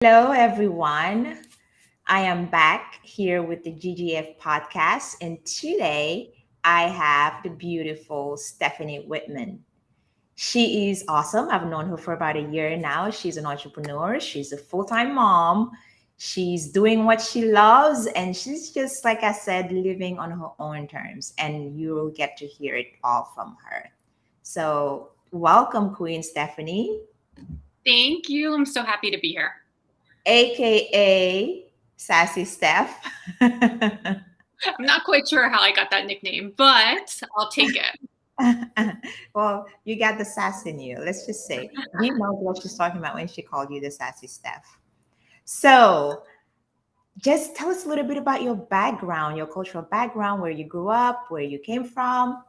Hello, everyone. I am back here with the GGF podcast, and today I have the beautiful Stephanie Whitman. She is awesome. I've known her for about a year now. She's an entrepreneur, she's a full time mom, she's doing what she loves, and she's just, like I said, living on her own terms. And you'll get to hear it all from her. So, welcome, Queen Stephanie, Thank you. I'm so happy to be here. aka Sassy Steph. I'm not quite sure how I got that nickname, but I'll take it. Well, you got the sass in you. Let's just say we know what she's talking about when she called you the Sassy Steph. So, just tell us a little bit about your background, your cultural background, where you grew up, where you came from.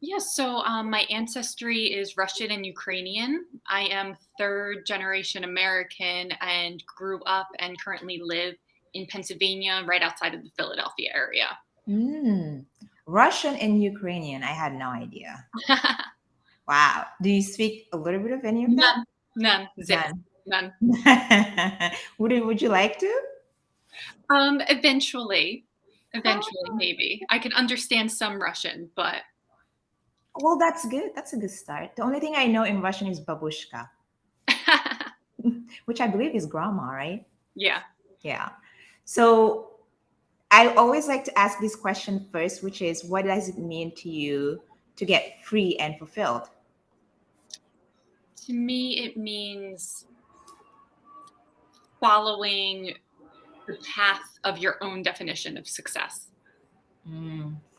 My ancestry is Russian and Ukrainian. I am third generation American and grew up and currently live in Pennsylvania, right outside of the Philadelphia area. Mm, Russian and Ukrainian. I had no idea. Wow. Do you speak a little bit of any of that? None. Zip. None. None. Would you like to? Eventually, Oh, maybe. I can understand some Russian, but well, that's good. That's a good start. The only thing I know in Russian is babushka, which I believe is grandma, right? yeah. Yeah. So I always like to ask this question first, which is what does it mean to you to get free and fulfilled? To me, it means following the path of your own definition of success,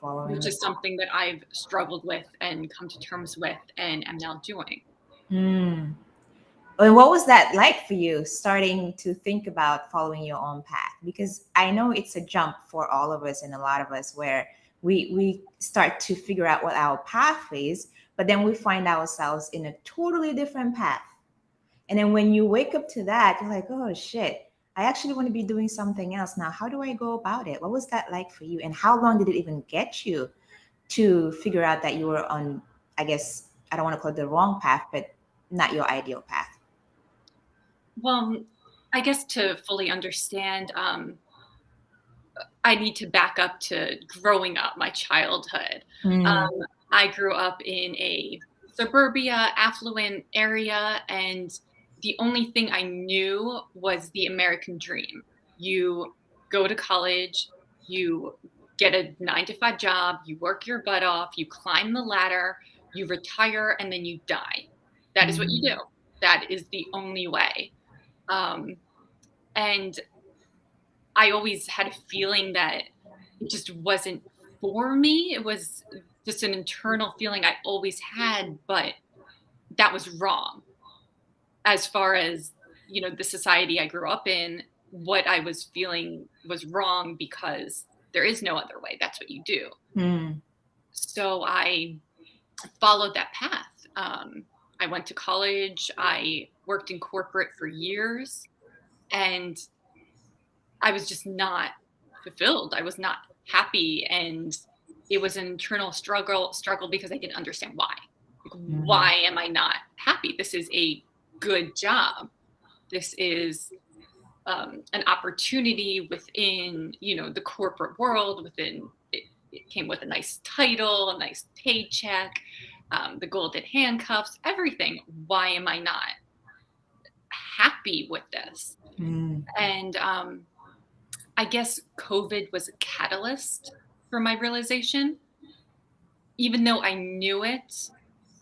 Following which the is something that I've struggled with and come to terms with and am now doing. Mm. And what was that like for you starting to think about following your own path? Because I know it's a jump for all of us and a lot of us where we start to figure out what our path is, but then we find ourselves in a totally different path. And then when you wake up to that, you're like, oh shit, I actually want to be doing something else now. How do I go about it? What was that like for you? And how long did it even get you to figure out that you were on, I guess, I don't want to call it the wrong path, but not your ideal path? Well, I guess to fully understand, I need to back up to growing up, my childhood. Mm, I grew up in a suburbia, affluent area, and the only thing I knew was the American dream. You go to college, you get a 9 to 5 job, you work your butt off, you climb the ladder, you retire, and then you die. That is what you mm, do. That is the only way. Um, and I always had a feeling that it just wasn't for me. It was just an internal feeling I always had, but that was wrong. As far as, the society I grew up in, what I was feeling was wrong because there is no other way. That's what you do. mm, So I followed that path. I went to college. I worked in corporate for years, and I was just not fulfilled. I was not happy, and it was an internal struggle because I didn't understand why. Like, mm, why am I not happy? This is a good job. This is an opportunity within, the corporate world. Within it came with a nice title, a nice paycheck, the golden handcuffs, everything. Why am I not happy with this? mm, And I guess COVID was a catalyst for my realization, even though I knew it.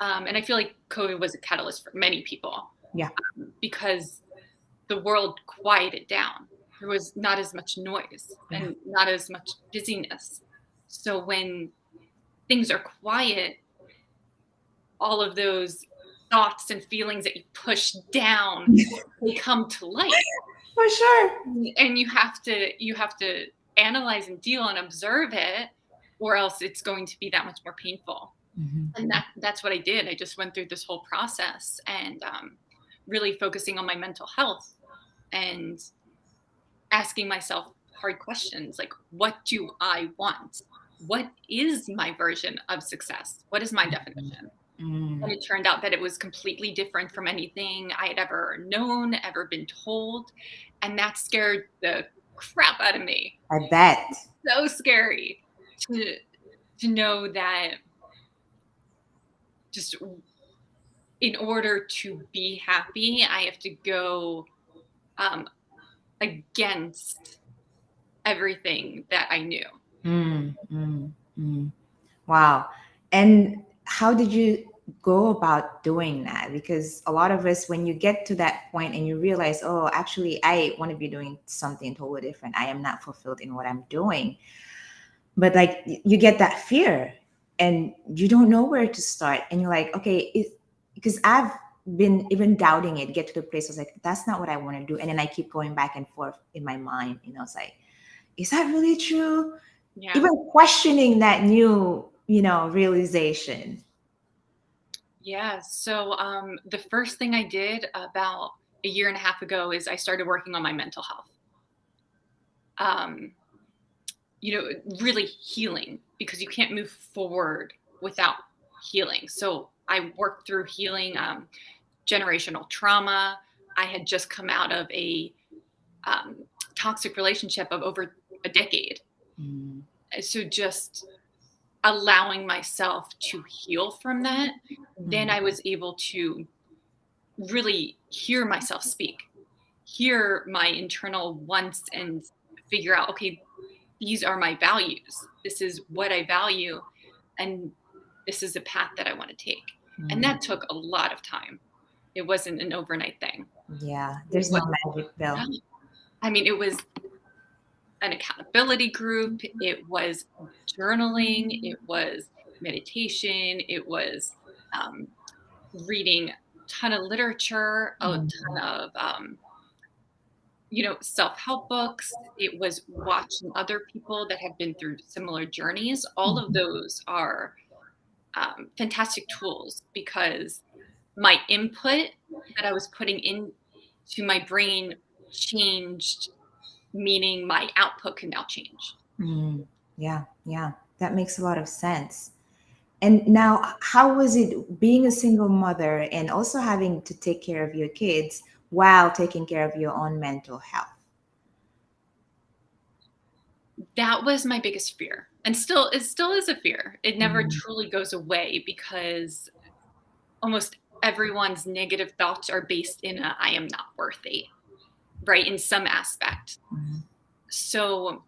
And I feel like COVID was a catalyst for many people yeah. because the world quieted down. There was not as much noise Yeah. and not as much busyness. So when things are quiet, all of those thoughts and feelings that you push down, they come to light. For sure. And you have to analyze and deal and observe it, or else it's going to be that much more painful. Mhm. And that's what I did. I just went through this whole process and really focusing on my mental health and asking myself hard questions like, what do I want? What is my version of success? What is my definition? And Mm. it turned out that it was completely different from anything I had ever known, ever been told. And that scared the crap out of me. I bet. So scary to know that just in order to be happy, I have to go um, against everything that I knew. Mm, mm, mm. Wow. And how did you go about doing that? Because a lot of us, when you get to that point and you realize, oh, actually, I want to be doing something totally different, I am not fulfilled in what I'm doing. But like you get that fear and you don't know where to start. And you're like, okay, because I've been even doubting it, get to the place I was like, that's not what I want to do. And then I keep going back and forth in my mind. It's like, is that really true? Yeah. Even questioning that new, realization. Yeah. So the first thing I did about a year and a half ago is I started working on my mental health. Um, really healing because you can't move forward without healing. So I worked through healing generational trauma. I had just come out of a toxic relationship of over a decade. Mm, So just allowing myself to heal from that, then mm, I was able to really hear myself speak, hear my internal wants, and figure out, okay, these are my values. This is what I value. And this is a path that I want to take. And mm. that took a lot of time. It wasn't an overnight thing. Yeah, It there's no was, magic pill. I mean, it was an accountability group, it was journaling, it was meditation, it was um, reading a ton of literature, a Mm, ton of self-help books. It was watching other people that have been through similar journeys. All of mm, those are fantastic tools because my input that I was putting into my brain changed, meaning my output can now change. mm. Yeah, yeah, that makes a lot of sense. And now, how was it being a single mother and also having to take care of your kids while taking care of your own mental health? That was my biggest fear, and still is a fear. It never Mm, truly goes away because almost everyone's negative thoughts are based in a "I am not worthy," right? In some aspect. mm, So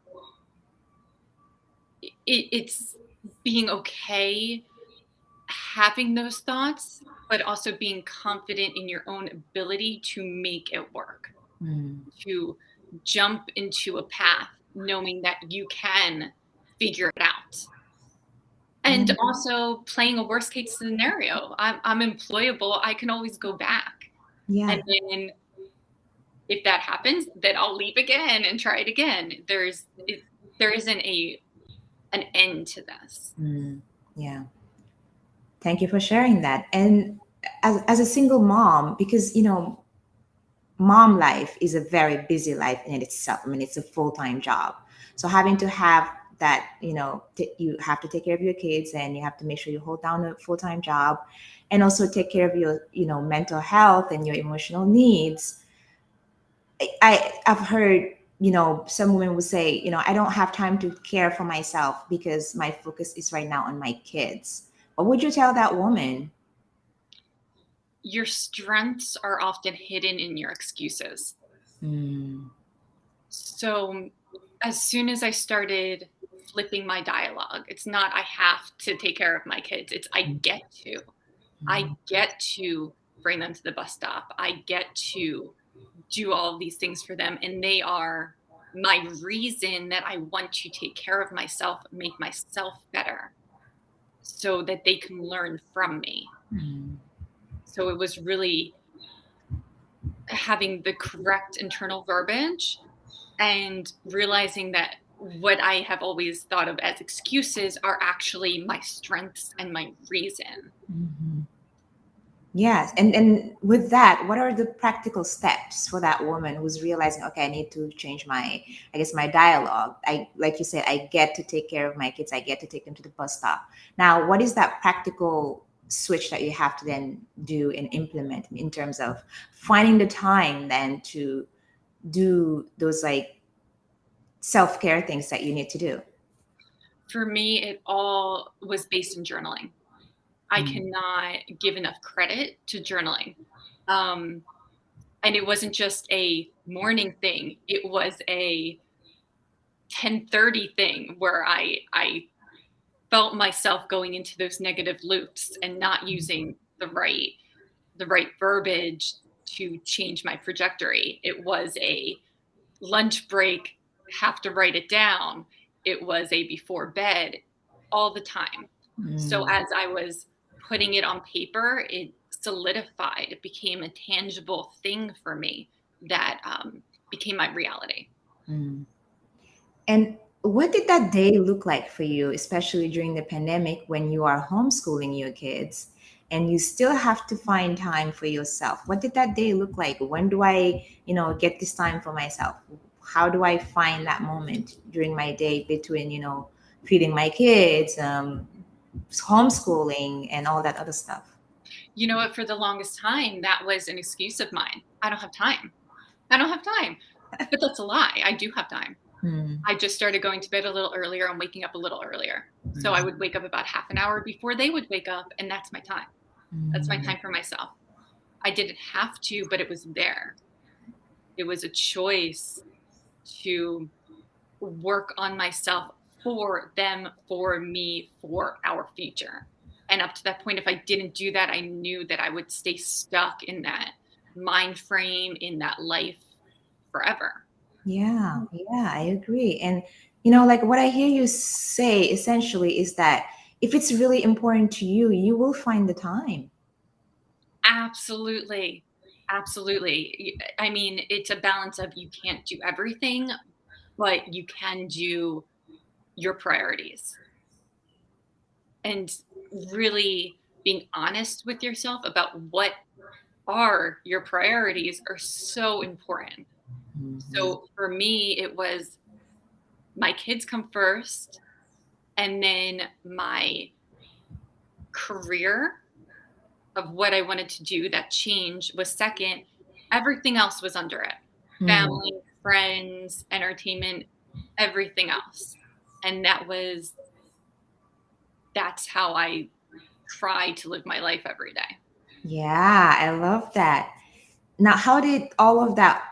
it's being okay having those thoughts, but also being confident in your own ability to make it work, mm, to jump into a path knowing that you can figure it out. And mm. also playing a worst case scenario. I'm employable. I can always go back. And Yeah, then if that happens, then I'll leave again and try it again. There isn't an end to this. mm, yeah. Thank you for sharing that. And as a single mom, because, mom life is a very busy life in itself. I mean, it's a full-time job. So having to have that, you have to take care of your kids and you have to make sure you hold down a full-time job and also take care of your, mental health and your emotional needs. I've heard, some women would say, I don't have time to care for myself because my focus is right now on my kids. What would you tell that woman? Your strengths are often hidden in your excuses. Mm, So as soon as I started flipping my dialogue, it's not I have to take care of my kids. It's I mm, get to. I mm, get to bring them to the bus stop. I get to do all of these things for them. And they are my reason that I want to take care of myself, make myself better so that they can learn from me. mm. So it was really having the correct internal verbiage and realizing that what I have always thought of as excuses are actually my strengths and my reason. Mhm. Yes, and with that, what are the practical steps for that woman who's realizing, okay, I need to change my, I guess, my dialogue. I, like you said, I get to take care of my kids. I get to take them to the bus stop. Now, what is that practical switch that you have to then do and implement in terms of finding the time then to do those like self-care things that you need to do? For me, it all was based in journaling. I Mm. cannot give enough credit to journaling. Um, and it wasn't just a morning thing. It was a 10:30 thing where I felt myself going into those negative loops and not using the right verbiage to change my trajectory. It was a lunch break, have to write it down. It was a before bed all the time. So Mm. as I was putting it on paper, it solidified. It became a tangible thing for me that became my reality. Mm. And what did that day look like for you, especially during the pandemic when you are homeschooling your kids and you still have to find time for yourself? What did that day look like? When do I, get this time for myself? How do I find that moment during my day between, feeding my kids, homeschooling, and all that other stuff? You know what? For the longest time, that was an excuse of mine. I don't have time. I don't have time. But that's a lie. I do have time. Mm. I just started going to bed a little earlier and waking up a little earlier. So I would wake up about half an hour before they would wake up, and that's my time. That's my Mm. time for myself. I didn't have to, but it was there. It was a choice to work on myself for them, for me, for our future. And up to that point, if I didn't do that, I knew that I would stay stuck in that mind frame, in that life forever. Yeah, yeah, I agree. And like what I hear you say essentially is that if it's really important to you, you will find the time. Absolutely. Absolutely. I mean, it's a balance of you can't do everything, but you can do your priorities. And really being honest with yourself about what are your priorities are so important. Mhm. So for me, it was my kids come first, and then my career of what I wanted to do, that change was second. Everything else was under it: Mm. family, friends, entertainment, everything else. And that's how I try to live my life every day. Yeah, I love that. Now, how did all of that,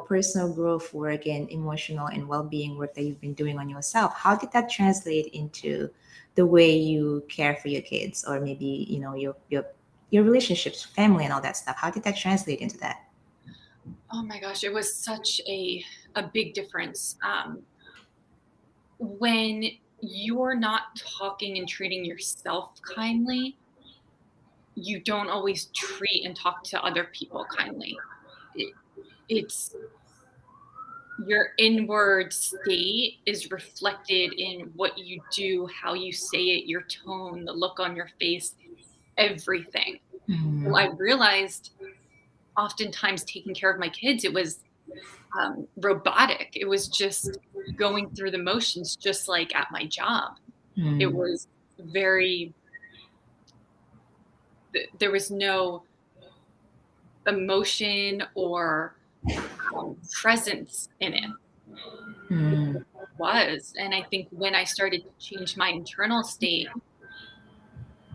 personal growth work and emotional and well-being work that you've been doing on yourself, how did that translate into the way you care for your kids or maybe, your relationships, family and all that stuff? How did that translate into that? Oh my gosh, it was such a big difference. When you're not talking and treating yourself kindly, you don't always treat and talk to other people kindly. It, it's your inward state is reflected in what you do, how you say it, your tone, the look on your face, everything. So I Mm. realized oftentimes taking care of my kids, it was robotic. It was just going through the motions, just like at my job. It Mm. was very, there was no emotion or presence in it. Mm. Was. And I think when I started to change my internal state,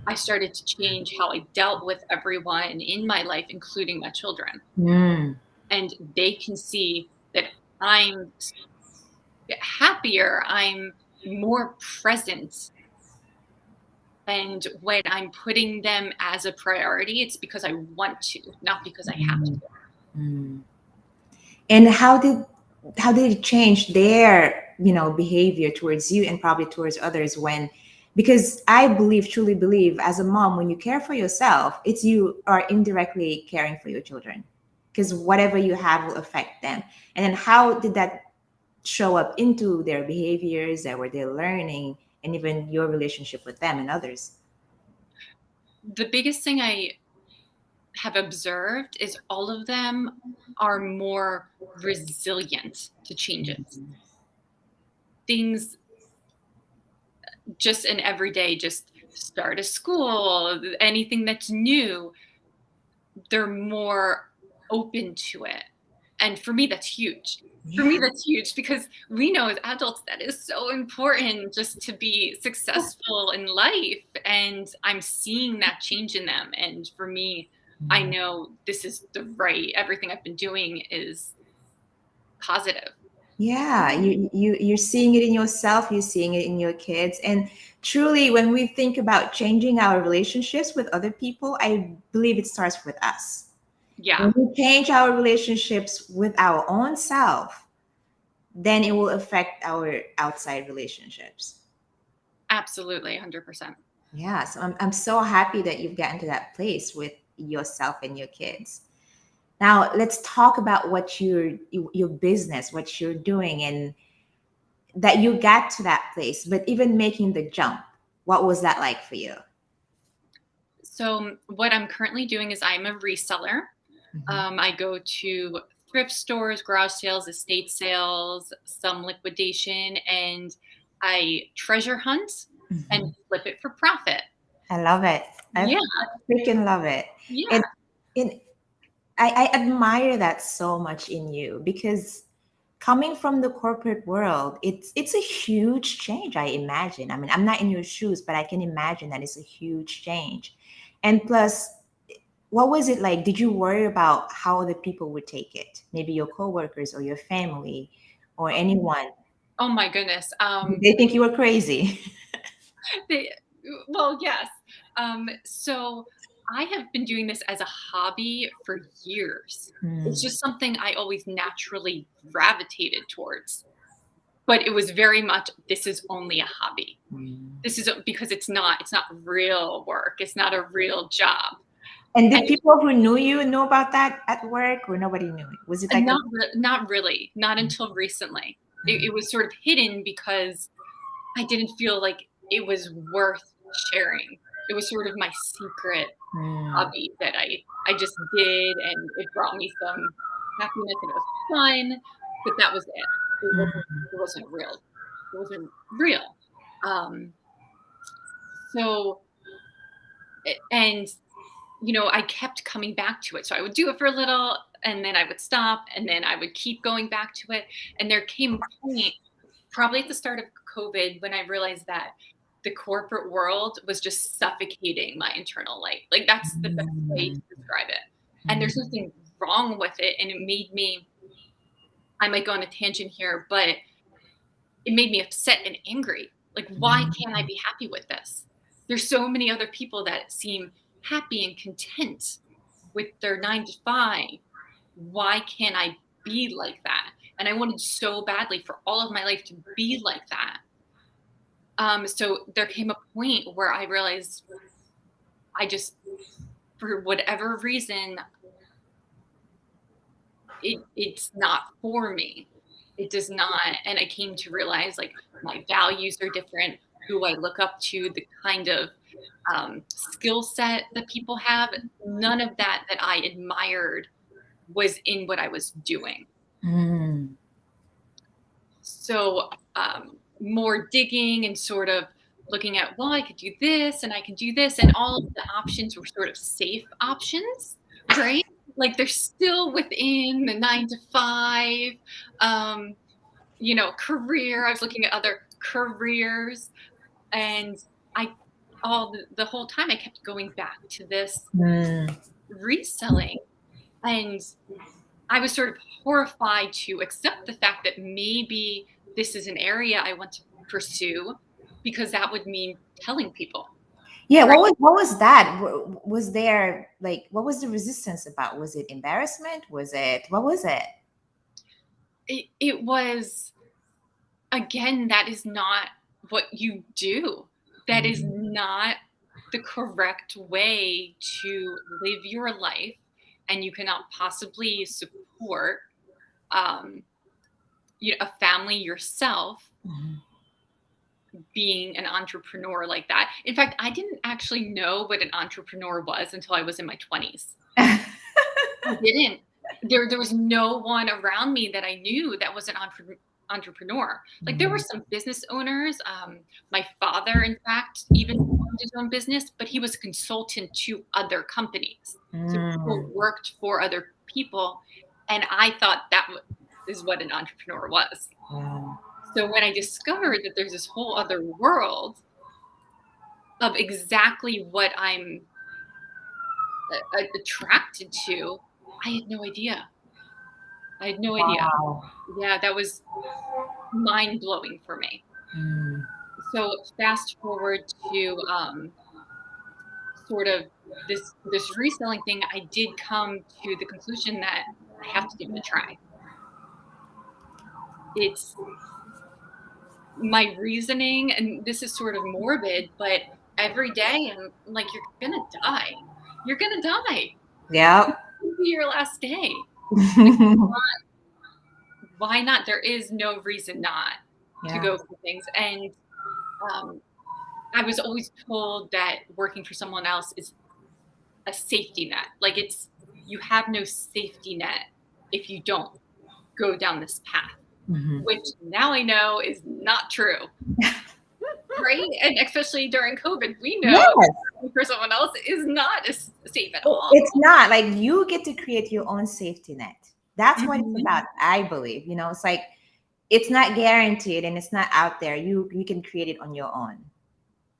I started to change how I dealt with everyone in my life, including my children. Mm. And they can see that I'm happier, I'm more present. And when I'm putting them as a priority, it's because I want to, not because I have to. Mm. Mm. And how did it change their behavior towards you and probably towards others when, because I believe, truly believe, as a mom, when you care for yourself, it's you are indirectly caring for your children because whatever you have will affect them. And then how did that show up into their behaviors that were they learning and even your relationship with them and others? The biggest thing I have observed is all of them are more resilient to changes. Things just in everyday, just start a school, anything that's new, they're more open to it. And for me, that's huge. For Yeah. me, that's huge because we know as adults that is so important just to be successful in life. And I'm seeing that change in them. And for me, I Mm. know this is the right, everything I've been doing is positive. Yeah, you're seeing it in yourself, you're seeing it in your kids. And truly, when we think about changing our relationships with other people, I believe it starts with us. Yeah, When we change our relationships with our own self, then it will affect our outside relationships. absolutely. 100%. Yeah, so I'm so happy that you've gotten to that place with yourself and your kids. Now, let's talk about what your business, what you're doing, and that you got to that place, but even making the jump, what was that like for you? So, what I'm currently doing is I'm a reseller. Mhm. I go to thrift stores, garage sales, estate sales, some liquidation, and I treasure hunt and Mhm. flip it for profit. I love it. I Yeah, freaking love it. yeah, And, and I admire that so much in you because coming from the corporate world, it's a huge change, I imagine. I mean, I'm not in your shoes, but I can imagine that it's a huge change. And plus, what was it like? Did you worry about how other people would take it? Maybe your coworkers or your family or anyone. oh my goodness. Did they think you were crazy? They, well, yes. So I have been doing this as a hobby for years. It's Hmm. just something I always naturally gravitated towards. But it was very much, this is only a hobby. Hmm. This is because it's not real work. It's not a real job. And And did people who knew you know about that at work, or nobody knew it? Was it like a not really, not until recently. It was sort of hidden because I didn't feel like it was worth sharing. It was sort of my secret Hmm. hobby that I just did, and it brought me some happiness, and it was fun, but that was it. It wasn't real. It wasn't real. Um, so and I kept coming back to it. So I would do it for a little and then I would stop and then I would keep going back to it. And there came a point, probably at the start of COVID, when I realized that the corporate world was just suffocating my internal life. Like that's the best way Hmm. to describe it. And there's Hmm. nothing wrong with it. And it made me, I might go on a tangent here, but it made me upset and angry. Like, why can't I be happy with this? There's so many other people that seem happy and content with their 9 to 5. Why can't I be like that? And I wanted so badly for all of my life to be like that. So there came a point where I realized I just, for whatever reason, it's not for me. It does not. And I came to realize like my values are different, who I look up to, the kind of skill set that people have. None of that I admired was in what I was doing. Hmm. So more digging and sort of looking at, well, I could do this and I can do this. And all of the options were sort of safe options, right? Like they're still within the 9 to 5, um, career. I was looking at other careers and I, all the whole time I kept going back to this Hmm. reselling. And I was sort of horrified to accept the fact that maybe this is an area I want to pursue because that would mean telling people, Yeah, right? what was that? Was there like what was the resistance about? Was it embarrassment? Was it what was it? It was, again, that is not what you do. That is Hmm. not the correct way to live your life. And you cannot possibly support um, a family yourself being an entrepreneur like that. In fact, I didn't actually know what an entrepreneur was until I was in my 20s. I didn't. There was no one around me that I knew that was an entrepreneur. Like there were Mhm. some business owners. My father, in fact, even owned his own business, but he was a consultant to other companies. So people Mm. worked for other people, and I thought that is what an entrepreneur was. Wow. So when I discovered that there's this whole other world of exactly what I'm attracted to, I had no idea. I had no idea. Wow. Yeah, that was mind blowing for me. Mm. So fast forward to sort of this reselling thing, I did come to the conclusion that I have to give it a try. It's my reasoning, and this is sort of morbid, but every day I'm like, you're gonna die. You're gonna die. Yep. This will be your last day. Like, why not? There is no reason not to Yeah. go for things. And um, I was always told that working for someone else is a safety net. Like it's you have no safety net if you don't go down this path, Mhm. which now I know is not true. Right? And especially during COVID, we know Yes. working for someone else is not as safe at all. It's not like you get to create your own safety net. That's what it's Mhm. about, I believe. It's like it's not guaranteed and it's not out there. You can create it on your own.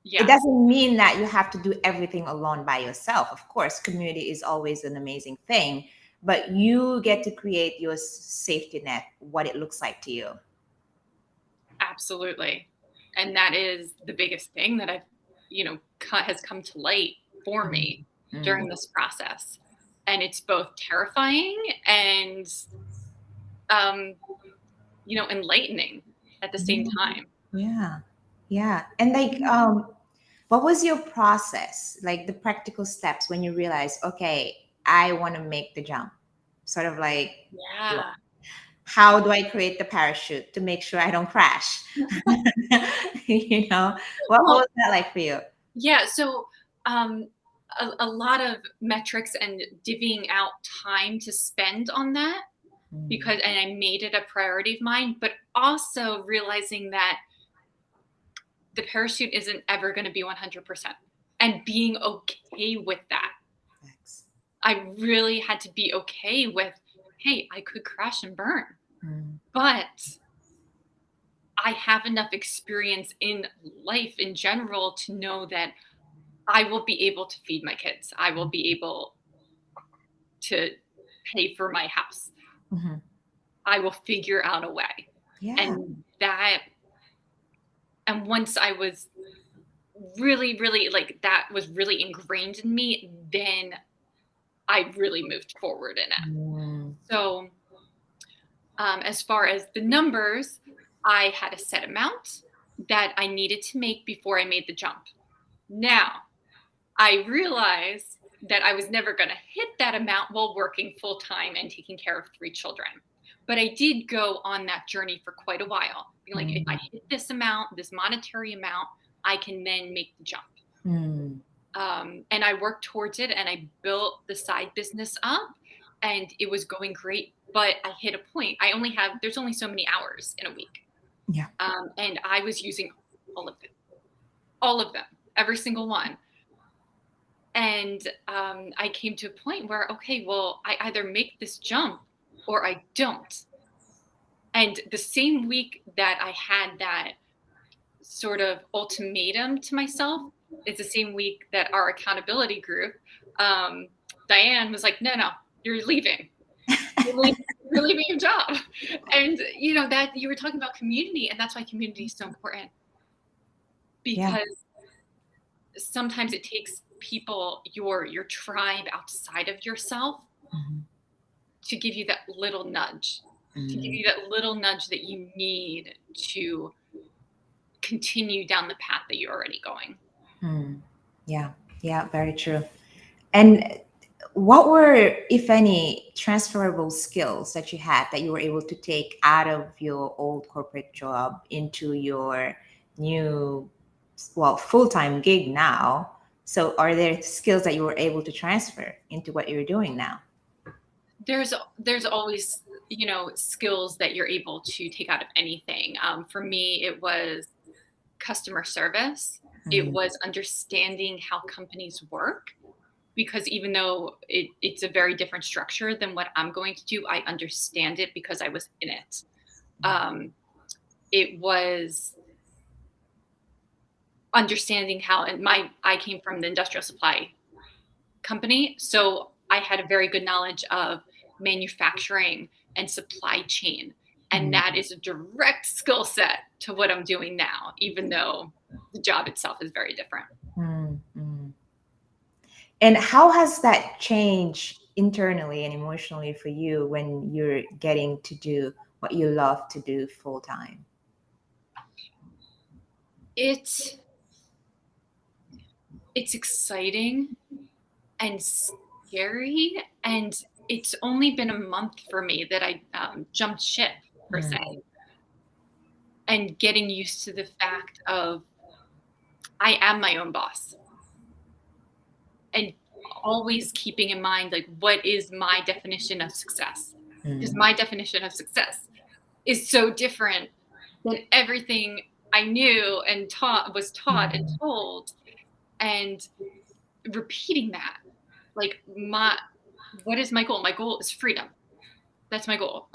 It Yeah, doesn't mean that you have to do everything alone by yourself. Of course, community is always an amazing thing, but you get to create your safety net, what it looks like to you. absolutely. And that is the biggest thing that has come to light for Mm. me Mm. during this process. And it's both terrifying and um, enlightening at the same time. Yeah. Yeah. And like, what was your process? Like the practical steps when you realize, okay, I want to make the jump. Sort of like, Yeah. how do I create the parachute to make sure I don't crash? you know, what Well, was that like for you? yeah. So, um, a lot of metrics and divvying out time to spend on that Mm. because, and I made it a priority of mine, but also realizing that the parachute isn't ever going to be 100% and being okay with that. Thanks. I really had to be okay with, hey, I could crash and burn, Mm. but I have enough experience in life in general to know that I will be able to feed my kids. I will be able to pay for my house. Mhm. I will figure out a way. Yeah. And once I was really, really like that was really ingrained in me, then I really moved forward in it. Mm. So, as far as the numbers, I had a set amount that I needed to make before I made the jump. Now, I realized that I was never going to hit that amount while working full time and taking care of 3 children. But I did go on that journey for quite a while. Being like, if I Mm. hit this amount, this monetary amount, I can then make the jump. Mm. And I worked towards it and I built the side business up and it was going great. But I hit a point. There's only so many hours in a week. Yeah. And I was using all of them, every single one. And I came to a point where, okay, well, I either make this jump or I don't. And the same week that I had that sort of ultimatum to myself is the same week that our accountability group, um, Diane was like, no, you're leaving. You're leaving your job. And, that you were talking about community, and that's why community is so important Yeah. because sometimes it takes people, your tribe outside of yourself Mhm. to give you that little nudge, to give Mm. you that little nudge that you need to continue down the path that you're already going. Mm. Yeah. Yeah. Very true. And what were, if any, transferable skills that you had that you were able to take out of your old corporate job into your new, well, full-time gig now? So are there skills that you were able to transfer into what you're doing now? There's always skills that you're able to take out of anything. For me, it was customer service. It Mm, was understanding how companies work, because even though it's a very different structure than what I'm going to do, I understand it because I was in it. Um, it was understanding how, and I came from the industrial supply company, so I had a very good knowledge of manufacturing and supply chain, and mm, that is a direct skill set to what I'm doing now, even though the job itself is very different. mm. And how has that changed internally and emotionally for you when you're getting to do what you love to do full time? It's it's exciting and scary, and it's only been a month for me that I jumped ship, per se, Mm, and getting used to the fact of I am my own boss, and always keeping in mind, like, what is my definition of success? Because mm, my definition of success is so different than everything I knew and taught and mm, told, and repeating that, like, my what is my goal? My goal is freedom. That's my goal.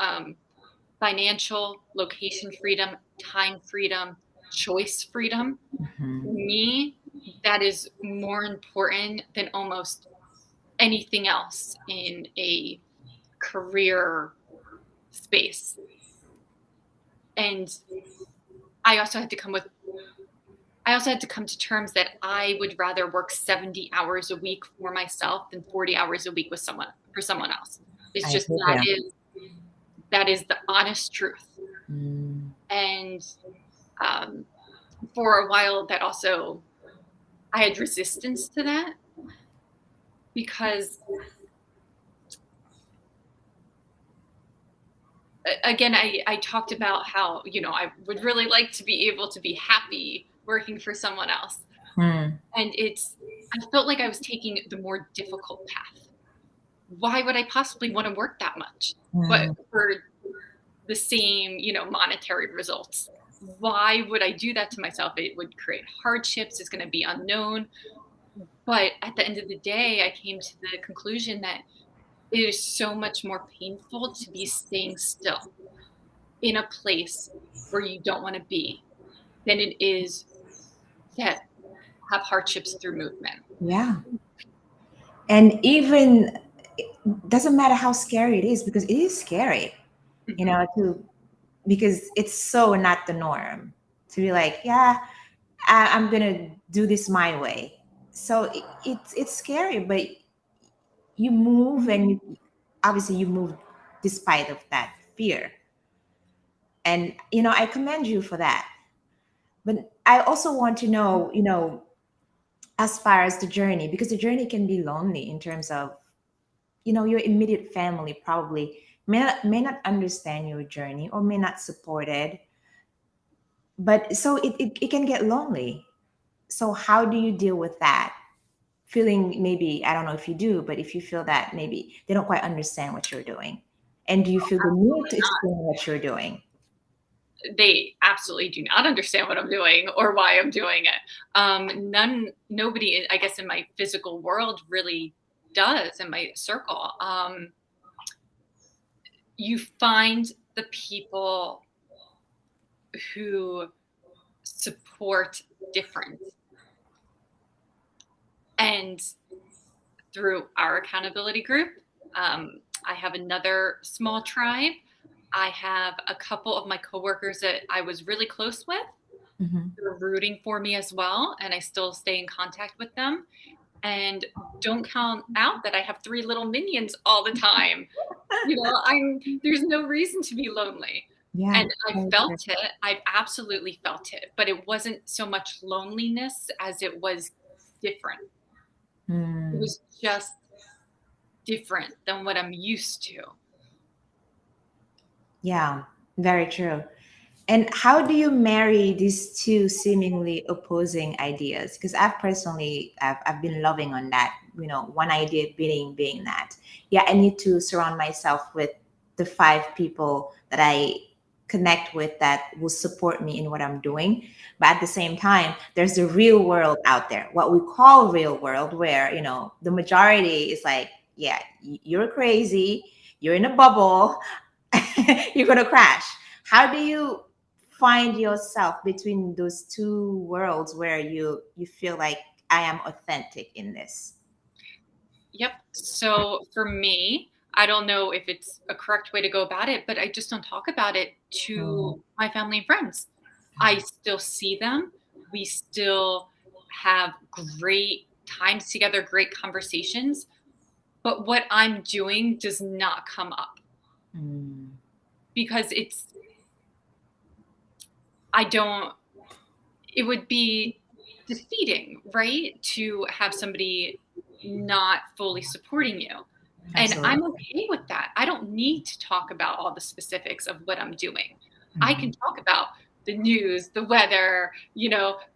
Financial, location freedom, time freedom, choice freedom. To mhm. me, that is more important than almost anything else in a career space. And I also had to come with I also had to come to terms that I would rather work 70 hours a week for myself than 40 hours a week with someone else. It's I just hear you. that is the honest truth. Mm, And um, for a while, that also I had resistance to that, because again, I talked about how I would really like to be able to be happy working for someone else, mm, and I felt like I was taking the more difficult path. Why would I possibly want to work that much, but mm. for the same monetary results? Why would I do that to myself? It would create hardships. It's going to be unknown. But at the end of the day, I came to the conclusion that it is so much more painful to be staying still in a place where you don't want to be than it is to have hardships through movement. Yeah. And even it doesn't matter how scary it is because it is scary, Mhm. to because it's so not the norm to be like, yeah, I'm gonna do this my way. So it's scary, but you move and obviously you move despite of that fear. And I commend you for that. But I also want to know, as far as the journey, because the journey can be lonely in terms of, your immediate family probably may not understand your journey or may not support it. But so it can get lonely. So how do you deal with that? Feeling, maybe, I don't know if you do, but if you feel that maybe they don't quite understand what you're doing. And do you feel the need to explain what you're doing? They absolutely do not understand what I'm doing or why I'm doing it. Nobody, I guess, in my physical world really does, in my circle. You find the people who support difference. And through our accountability group, I have another small tribe. I have a couple of my coworkers that I was really close with. Mhm. They're rooting for me as well, and I still stay in contact with them. And don't count out that I have three little minions all the time. There's no reason to be lonely. Yeah. And I Very true. felt it. I've absolutely felt it, but it wasn't so much loneliness as it was different. It Mm, was just different than what I'm used to. yeah, very true. And how do you marry these two seemingly opposing ideas? Because I've been loving on that, one idea being that, yeah, I need to surround myself with the 5 people that I connect with that will support me in what I'm doing. But at the same time, there's the real world out there, what we call real world, where, the majority is like, yeah, you're crazy, you're in a bubble, you're going to crash. How do you find yourself between those two worlds where you feel like I am authentic in this? Yep. So for me, I don't know if it's a correct way to go about it, but I just don't talk about it Mm, to my family and friends. I still see them. We still have great times together, great conversations, but what I'm doing does not come up mm, because I don't, it would be defeating, right? To have somebody not fully supporting you. And absolutely. I'm okay with that. I don't need to talk about all the specifics of what I'm doing. I can Mhm. talk about the news, the weather,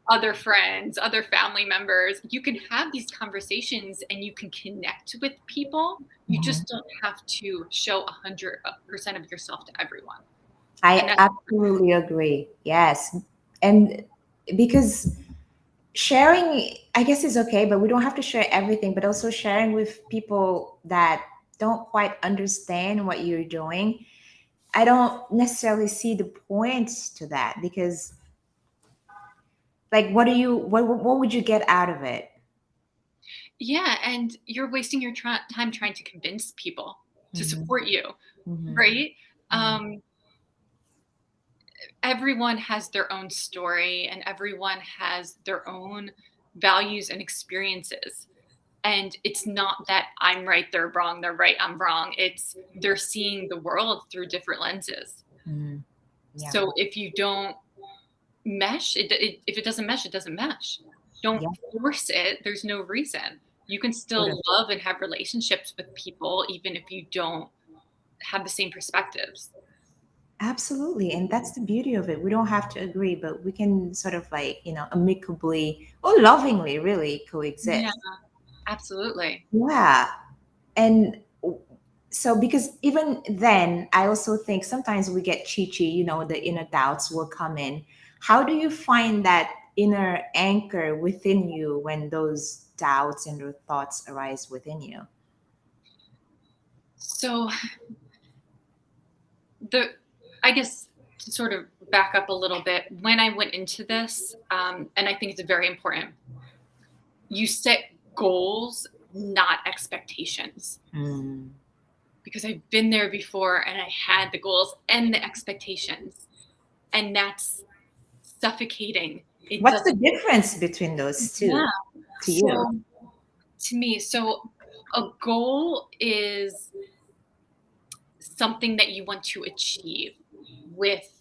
other friends, other family members. You can have these conversations and you can connect with people. You Mhm. just don't have to show 100% of yourself to everyone. And I that's absolutely agree. Yes. And because sharing, I guess, is okay, but we don't have to share everything, but also sharing with people that don't quite understand what you're doing. I don't necessarily see the point to that because, like, what would you get out of it? yeah, and you're wasting your time trying to convince people to Hmm. support you, Hmm. right? Um, Everyone has their own story and everyone has their own values and experiences. And it's not that I'm right, they're wrong, they're right, I'm wrong. It's they're seeing the world through different lenses. Hmm. Yeah. So if you don't mesh, if it doesn't mesh, it doesn't mesh. Don't Yeah. force it. There's no reason. You can still love and have relationships with people even if you don't have the same perspectives. Absolutely. And that's the beauty of it. We don't have to agree, but we can sort of like, amicably or lovingly really Yeah, coexist. absolutely. Yeah. And so, because even then, I also think sometimes we get chichi, the inner doubts will come in. How do you find that inner anchor within you when those doubts and those thoughts arise within you? So the I guess to sort of back up a little bit, when I went into this, and I think it's very important, you set goals, not expectations. Mm. Because I've been there before and I had the goals and the expectations, and that's suffocating. It What's the doesn't, difference between those two yeah. to you? So to me, a goal is something that you want to achieve with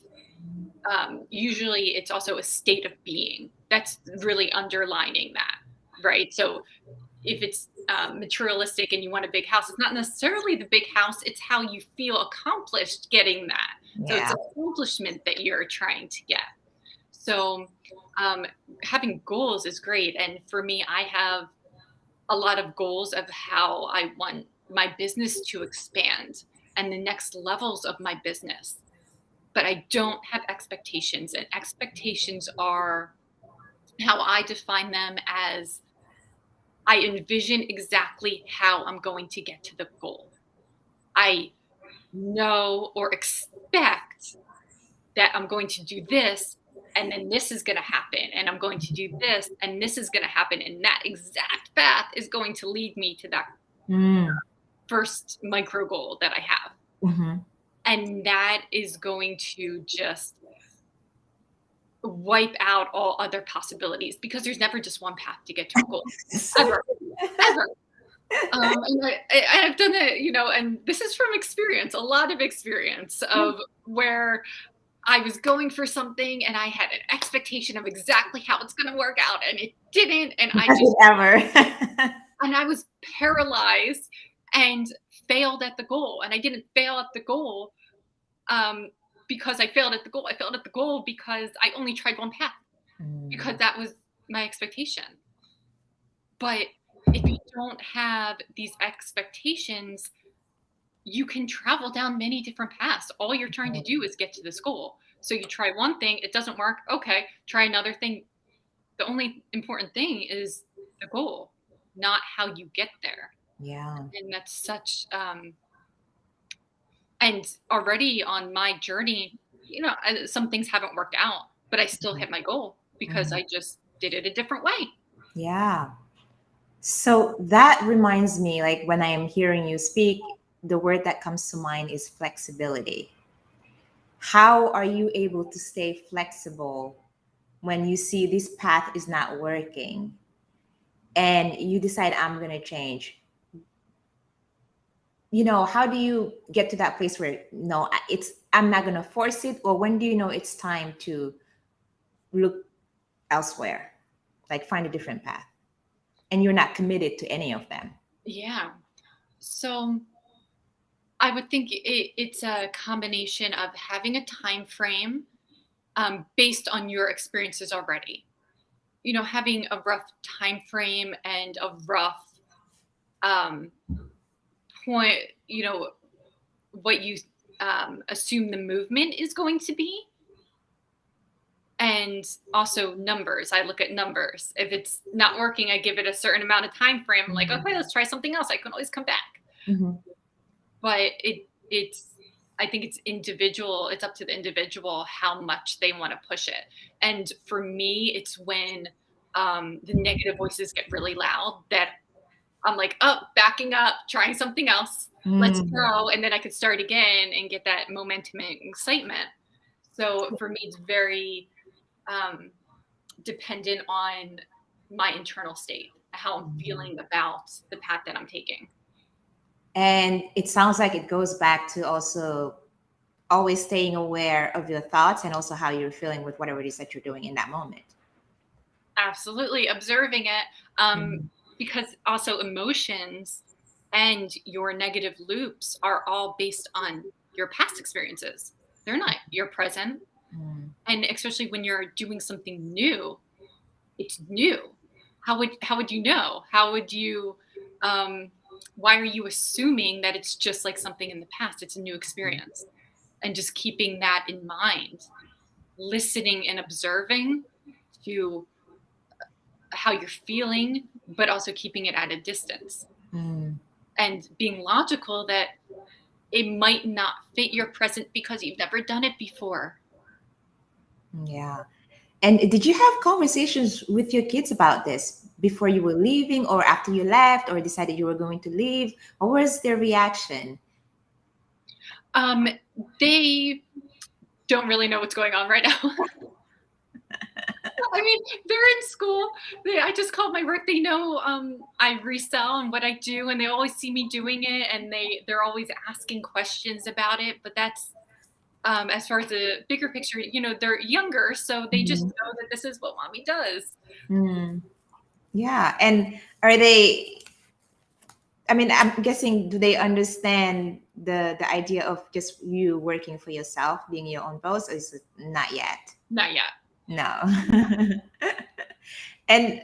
usually it's also a state of being that's really underlining that, right? So if it's materialistic and you want a big house, it's not necessarily the big house, it's how you feel accomplished getting that. So it's Yeah. accomplishment that you're trying to get. So um, having goals is great. And for me, I have a lot of goals of how I want my business to expand and the next levels of my business. But I don't have expectations, and expectations are how I define them as I envision exactly how I'm going to get to the goal. I know or expect that I'm going to do this and then this is going to happen and I'm going to do this and this is going to happen and that exact path is going to lead me to that Mm. first micro goal that I have. Hmm. And that is going to just wipe out all other possibilities because there's never just one path to get to a goal. So, Ever. Ever. And I've done it, and this is from experience, a lot of experience of where I was going for something and I had an expectation of exactly how it's going to work out and it didn't. has it ever? And I was paralyzed and failed at the goal. And I didn't fail at the goal um, because I failed at the goal. I failed at the goal because I only tried one path because Mm. that was my expectation. But if you don't have these expectations, you can travel down many different paths. All you're trying to do is get to this goal. So you try one thing, it doesn't work. Okay, try another thing. The only important thing is the goal, not how you get there. Yeah. And that's such and already on my journey, some things haven't worked out, but I still hit my goal because Mhm. I just did it a different way. Yeah. So that reminds me, like when I am hearing you speak, the word that comes to mind is flexibility. How are you able to stay flexible when you see this path is not working and you decide I'm going to change? How do you get to that place where no, I'm not going to force it, or when do you know it's time to look elsewhere, like find a different path, and you're not committed to any of them? Yeah. So I would think it's a combination of having a time frame based on your experiences already. Having a rough time frame and a rough um, point, what you assume the movement is going to be. And also numbers. I look at numbers. If it's not working, I give it a certain amount of time frame. I'm like, okay, let's try something else. I can always come back. Mm-hmm. But it's I think it's individual. It's up to the individual how much they want to push it. And for me, it's when the negative voices get really loud that I'm like, oh, backing up, trying something else. Let's Mm. go, and then I could start again and get that momentum and excitement. So for me, it's very um, dependent on my internal state, how I'm feeling about the path that I'm taking. And it sounds like it goes back to also always staying aware of your thoughts and also how you're feeling with whatever it is that you're doing in that moment. Absolutely, observing it, um, Mhm. because also emotions and your negative loops are all based on your past experiences. They're not your present, Mm. and especially when you're doing something new, it's new. How would you know? How would you? Um, why are you assuming that it's just like something in the past? It's a new experience, and just keeping that in mind, listening and observing to how you're feeling, but also keeping it at a distance Mm. and being logical that it might not fit your present because you've never done it before. Yeah. And did you have conversations with your kids about this before you were leaving or after you left or decided you were going to leave? What was their reaction? Um, they don't really know what's going on right now. I mean, they're in school. I just called my work. They know I resell and what I do, and they always see me doing it, and they're always asking questions about it. But that's as far as the bigger picture. They're younger, so they just Mhm. know that this is what mommy does. Mm. Yeah. And are they, I mean, I'm guessing, do they understand the idea of just you working for yourself, being your own boss, or is it not yet? Not yet. No. And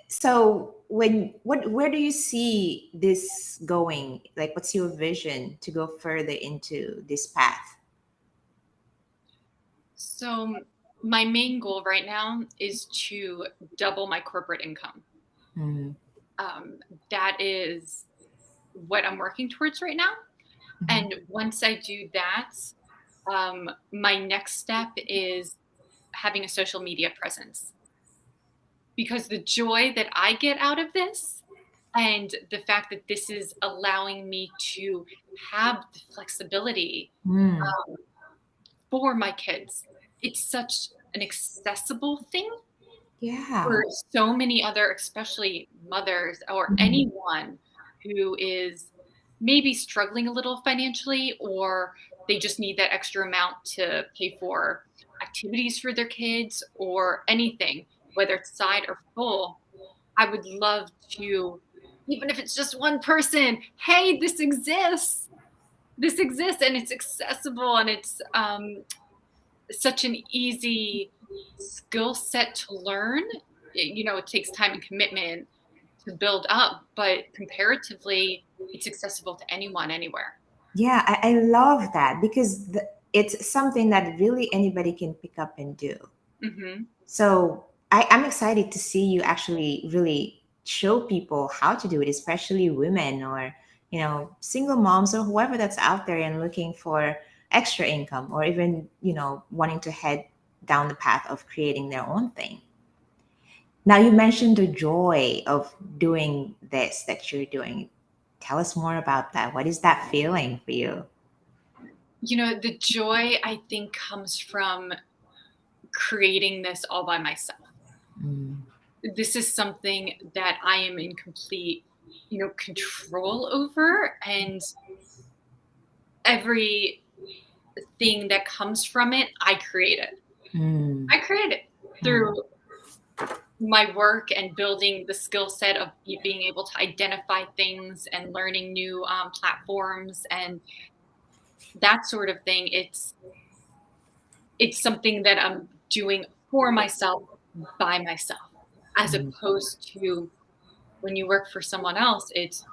so where do you see this going? Like what's your vision to go further into this path? So my main goal right now is to double my corporate income. Mm-hmm. Um, that is what I'm working towards right now. And once I do that, my next step is having a social media presence because the joy that I get out of this and the fact that this is allowing me to have the flexibility Mm. for my kids, it's such an accessible thing Yeah. for so many other, especially mothers or Mhm. anyone who is maybe struggling a little financially, or they just need that extra amount to pay for activities for their kids or anything, whether it's side or full. I would love to, even if it's just one person, hey, this exists. This exists and it's accessible and it's such an easy skill set to learn. It takes time and commitment to build up, but comparatively, it's accessible to anyone, anywhere. Yeah, I love that because it's something that really anybody can pick up and do. Hmm. So I'm excited to see you actually really show people how to do it, especially women or, single moms or whoever that's out there and looking for extra income or even, wanting to head down the path of creating their own thing. Now, you mentioned the joy of doing this that you're doing. Tell us more about that. What is that feeling for you? The joy I think comes from creating this all by myself. Mm, This is something that I am in complete, control over, and everything that comes from it, I create it. mm, I create it mm, through my work and building the skill set of being able to identify things and learning new platforms and that sort of thing. It's something that I'm doing for myself by myself, as mm, opposed to when you work for someone else, it's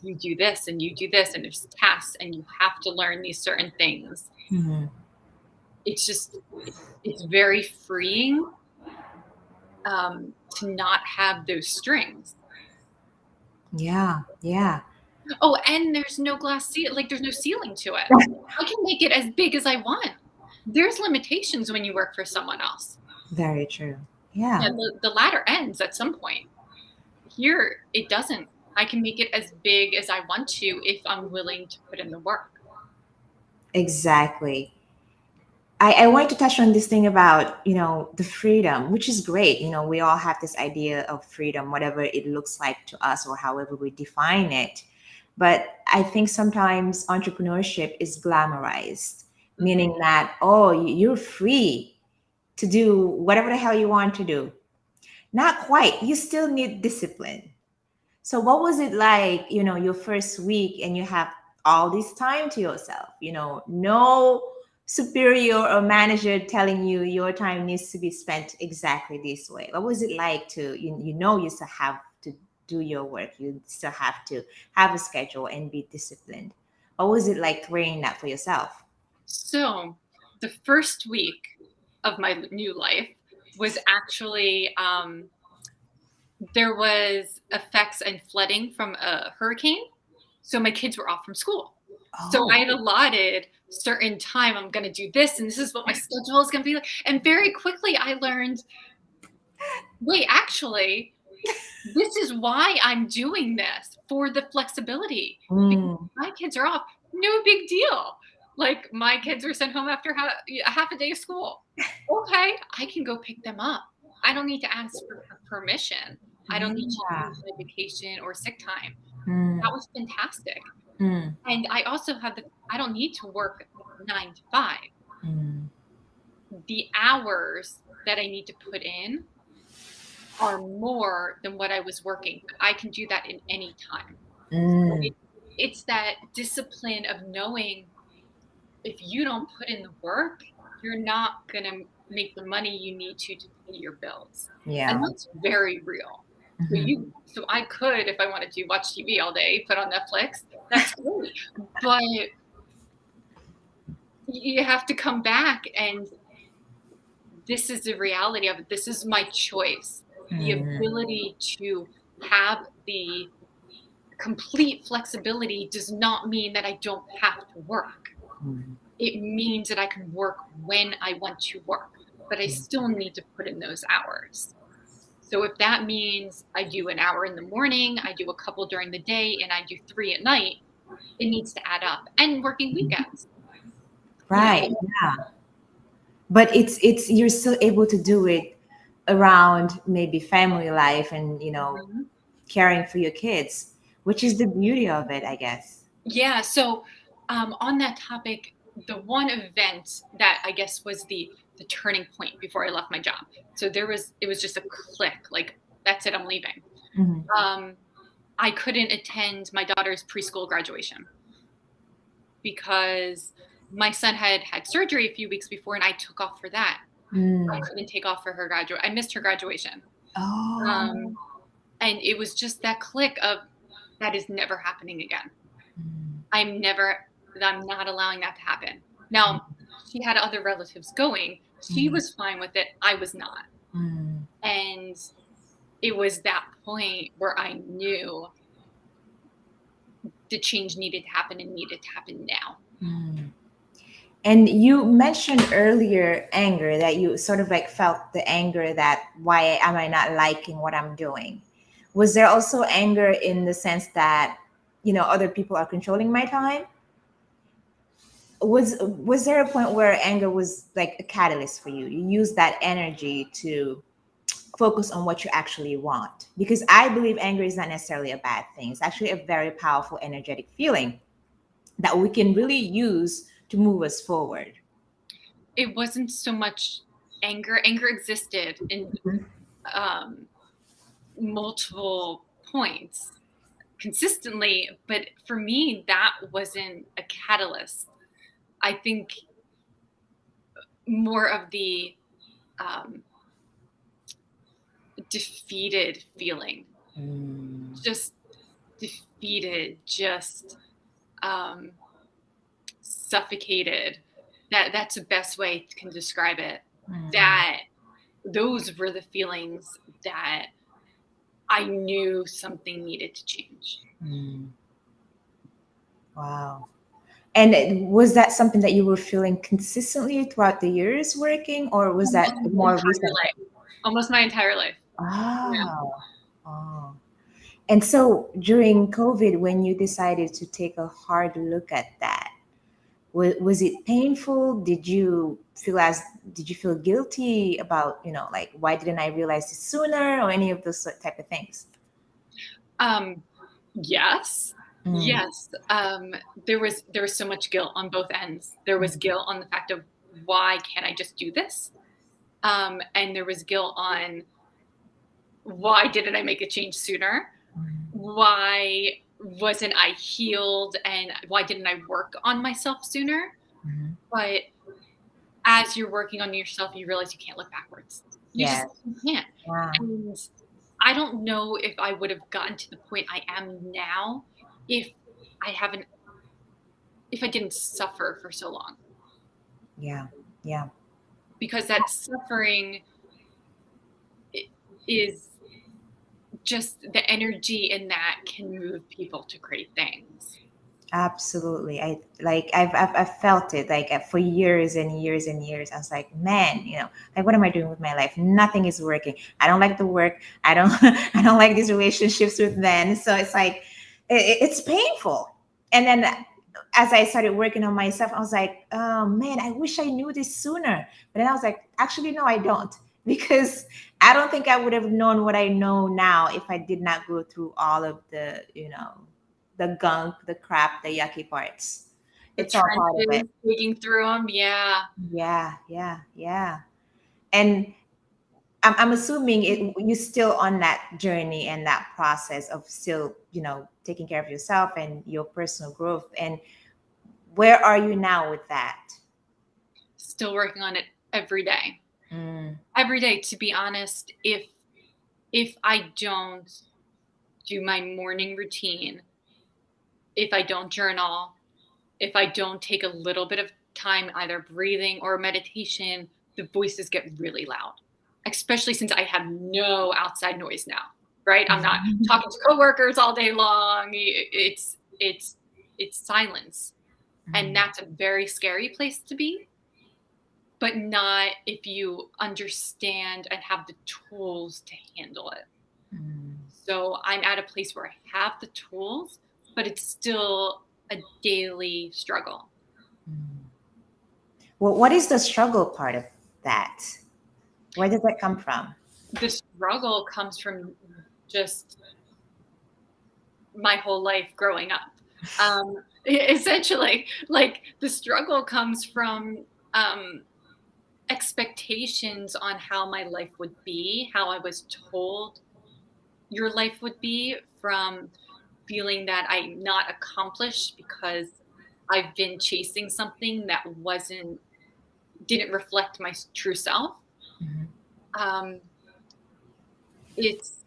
you do this and you do this and there's tasks and you have to learn these certain things. mm. It's just it's very freeing to not have those strings. Yeah, yeah. Oh, and there's no like there's no ceiling to it. I can make it as big as I want. There's limitations when you work for someone else. Very true. Yeah, Yeah, the ladder ends at some point. Here, it doesn't. I can make it as big as I want to if I'm willing to put in the work. exactly. I wanted to touch on this thing about, the freedom, which is great. We all have this idea of freedom, whatever it looks like to us or however we define it. But I think sometimes entrepreneurship is glamorized, Mhm. meaning that, oh, you're free to do whatever the hell you want to do. Not quite. You still need discipline. So what was it like, your first week and you have all this time to yourself, no superior or manager telling you your time needs to be spent exactly this way. What was it like to, you still have to do your work. You still have to have a schedule and be disciplined. What was it like creating that for yourself? So, the first week of my new life was actually there was effects and flooding from a hurricane. So my kids were off from school. So I Oh, had allotted certain time. I'm going to do this, and this is what my schedule is going to be like. And very quickly, I learned, wait, actually, this is why I'm doing this for the flexibility. Because mm, my kids are off, no big deal. Like my kids were sent home after half a day of school. Okay, I can go pick them up. I don't need to ask for permission. I don't need to yeah. use my vacation or sick time. That Mm, was fantastic. mm, And I also have I don't need to work 9 to 5. mm, The hours that I need to put in are more than what I was working. I can do that in any time. So mm, it's that discipline of knowing if you don't put in the work, you're not going to make the money you need to pay your bills. And yeah. that's very real. Mhm. So I could, if I wanted to watch TV all day, put on Netflix, that's great. But you have to come back, and this is the reality of it. This is my choice. The Mm, ability to have the complete flexibility does not mean that I don't have to work. mm, It means that I can work when I want to work, but I mm, still need to put in those hours. So if that means I do an hour in the morning, I do a couple during the day, and I do 3 at night, it needs to add up. And working weekends, you right. know? Yeah. But it's you're still able to do it around maybe family life and Mhm. caring for your kids, which is the beauty of it, I guess. Yeah. So on that topic, the one event that I guess was the turning point before I left my job. So it was just a click, like that's it, I'm leaving. Hmm. Um, I couldn't attend my daughter's preschool graduation because my son had surgery a few weeks before, and I took off for that. I Mm. couldn't take off for her graduate. I missed her graduation, Oh. um, and it was just that click of that is never happening again. Mm. I'm never. that I'm not allowing that to happen. Now, she had other relatives going. She Mm, was fine with it. I was not. mm, And it was that point where I knew the change needed to happen and needed to happen now. mm. And you mentioned earlier anger, that you sort of like felt the anger that why am I not liking what I'm doing? Was there also anger in the sense that, other people are controlling my time? Was there a point where anger was like a catalyst for you? You use that energy to focus on what you actually want. Because I believe anger is not necessarily a bad thing. It's actually a very powerful, energetic feeling that we can really use to move us forward. It wasn't so much anger. Anger existed in Mhm. um, multiple points consistently, but for me, that wasn't a catalyst. I think more of the um, defeated feeling, Mm, just defeated, just um, suffocated. That's the best way can describe it. mm, That those were the feelings that I knew something needed to change. mm. Wow. And was that something that you were feeling consistently throughout the years working, or was Almost that my more entire recent? life. Almost my entire life. Yeah. Oh, oh. And so during COVID, when you decided to take a hard look at that, was it painful? Did you feel guilty about, like, why didn't I realize this sooner, or any of those type of things? Um, yes. Mm, Yes. There was so much guilt on both ends. There was mm, guilt on the fact of why can't I just do this? And there was guilt on why didn't I make a change sooner? mm, Why wasn't I healed and why didn't I work on myself sooner? mhm. But as you're working on yourself, you realize you can't look backwards. You just Yes. you can't. Wow. And I don't know if I would have gotten to the point I am now if I haven't if I didn't suffer for so long. Yeah. Yeah. Because that suffering is just the energy in that can move people to great things. Absolutely. I've felt it like for years and years and years. I was like, man, like, what am I doing with my life? Nothing is working. I don't like the work. I don't I don't like these relationships with men. So it's like it's painful. And then as I started working on myself, I was like, oh man, I wish I knew this sooner. But then I was like, actually, no, I don't. Because I don't think I would have known what I know now if I did not go through all of the gunk, the crap, the yucky parts. The It's all part of it. trenches, digging through them, yeah. Yeah, yeah, yeah. And I'm assuming you're still on that journey and that process of still, taking care of yourself and your personal growth. And where are you now with that? Still working on it every day. Mm, Every day, to be honest, if I don't do my morning routine, if I don't journal, if I don't take a little bit of time either breathing or meditation, the voices get really loud. Especially since I have no outside noise now, right? I'm not talking to coworkers all day long. It's silence. And mm, that's a very scary place to be, but not if you understand and have the tools to handle it. mm, So I'm at a place where I have the tools, but it's still a daily struggle. mm. Well, what is the struggle part of that? Where does that come from? The struggle comes from just my whole life growing up. Essentially, like the struggle comes from expectations on how my life would be, how I was told your life would be, from feeling that I'm not accomplished because I've been chasing something that didn't reflect my true self. Mhm. Um, it's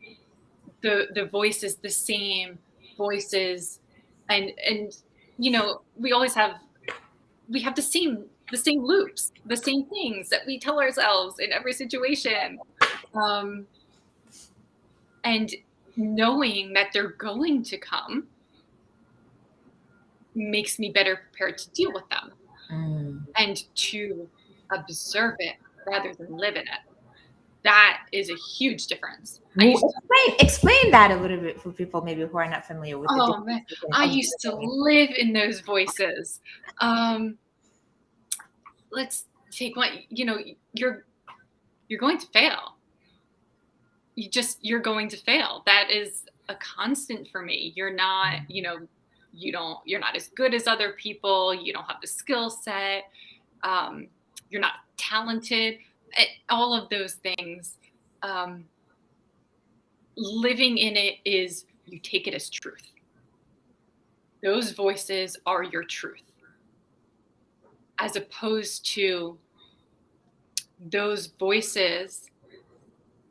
the voices, the same voices, and we always we have the same loops, the same things that we tell ourselves in every situation. Um, and knowing that they're going to come makes me better prepared to deal with them Mm. and to observe it rather than live in it. That is a huge difference. Well, explain that a little bit for people maybe who are not familiar with the Oh man, difference between I used to observing. live in those voices. Um, let's take one. You're going to fail. You're going to fail. That is a constant for me. You're not, you're not as good as other people. You don't have the skill set. Um, you're not talented. All of those things. Um, living in it is you take it as truth. Those voices are your truth, as opposed to those voices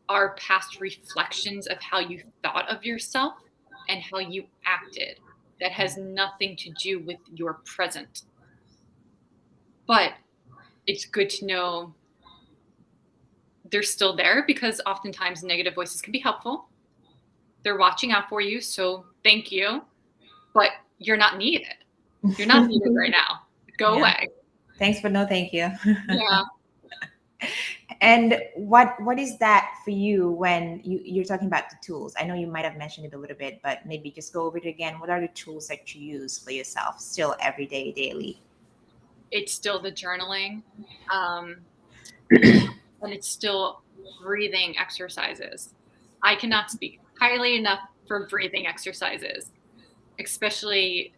are past reflections of how you thought of yourself and how you acted. That has nothing to do with your present. But it's good to know they're still there, because oftentimes negative voices can be helpful. They're watching out for you, so thank you. But you're not needed. You're not needed right now. Go Yeah. away. Thanks, but no thank you. Yeah. And what is that for you when you're talking about the tools? I know you might have mentioned it a little bit, but maybe just go over it again. What are the tools that you use for yourself still every day, daily? It's still the journaling. Um, and it's still breathing exercises. I cannot speak highly enough for breathing exercises, especially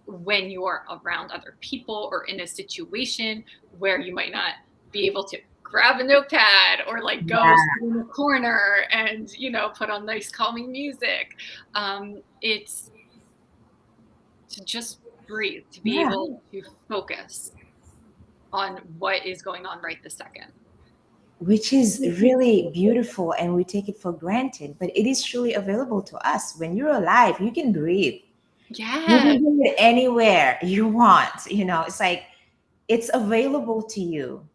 when you are around other people or in a situation where you might not be able to grab a notepad or like go Yeah. sit in a corner and put on nice calming music. It's to just breathe, to be Yeah. able to focus on what is going on right this second. Which is really beautiful, and we take it for granted, but it is truly available to us. When you're alive, you can breathe. You Yeah. can do it anywhere you want. It's like it's available to you.